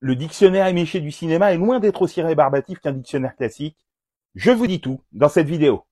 Le dictionnaire éméché du cinéma est loin d'être aussi rébarbatif qu'un dictionnaire classique. Je vous dis tout dans cette vidéo.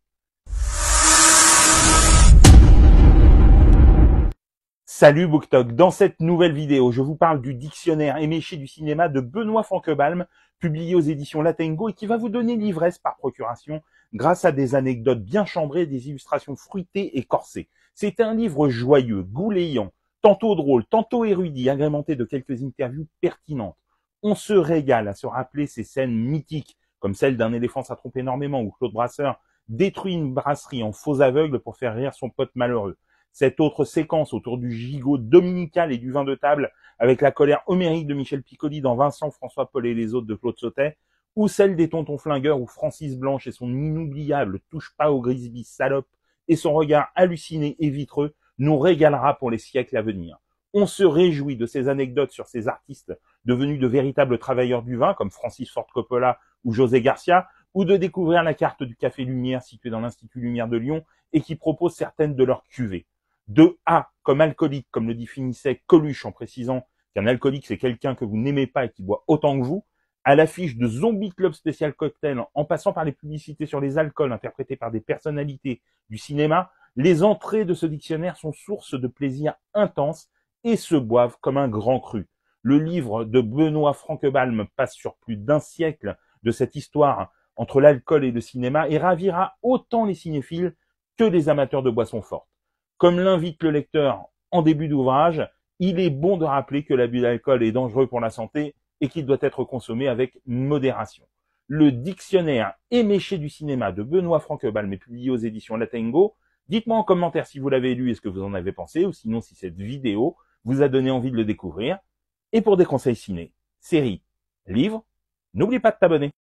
Salut BookTok, dans cette nouvelle vidéo, je vous parle du dictionnaire éméché du cinéma de Benoît Franquebalm, publié aux éditions Latengo et qui va vous donner l'ivresse par procuration grâce à des anecdotes bien chambrées et des illustrations fruitées et corsées. C'est un livre joyeux, goulayant, tantôt drôle, tantôt érudit, agrémenté de quelques interviews pertinentes. On se régale à se rappeler ces scènes mythiques, comme celle d'un éléphant s'attrompe énormément où Claude Brasseur détruit une brasserie en faux aveugle pour faire rire son pote malheureux. Cette autre séquence autour du gigot dominical et du vin de table avec la colère homérique de Michel Piccoli dans Vincent, François Paul et les autres de Claude Sautet, ou celle des tontons flingueurs où Francis Blanche et son inoubliable touche pas au Grisby salope et son regard halluciné et vitreux nous régalera pour les siècles à venir. On se réjouit de ces anecdotes sur ces artistes devenus de véritables travailleurs du vin comme Francis Ford Coppola ou José Garcia, ou de découvrir la carte du Café Lumière situé dans l'Institut Lumière de Lyon et qui propose certaines de leurs cuvées. De A comme alcoolique, comme le définissait Coluche en précisant qu'un alcoolique c'est quelqu'un que vous n'aimez pas et qui boit autant que vous, à l'affiche de Zombie Club Spécial Cocktail, en passant par les publicités sur les alcools interprétées par des personnalités du cinéma, les entrées de ce dictionnaire sont source de plaisir intense et se boivent comme un grand cru. Le livre de Benoît Franquebalm passe sur plus d'un siècle de cette histoire entre l'alcool et le cinéma et ravira autant les cinéphiles que les amateurs de boissons fortes. Comme l'invite le lecteur en début d'ouvrage, il est bon de rappeler que l'abus d'alcool est dangereux pour la santé et qu'il doit être consommé avec modération. Le dictionnaire éméché du cinéma de Benoît Franquebalm est publié aux éditions Latengo. Dites-moi en commentaire si vous l'avez lu et ce que vous en avez pensé, ou sinon si cette vidéo vous a donné envie de le découvrir. Et pour des conseils ciné, séries, livres, n'oublie pas de t'abonner.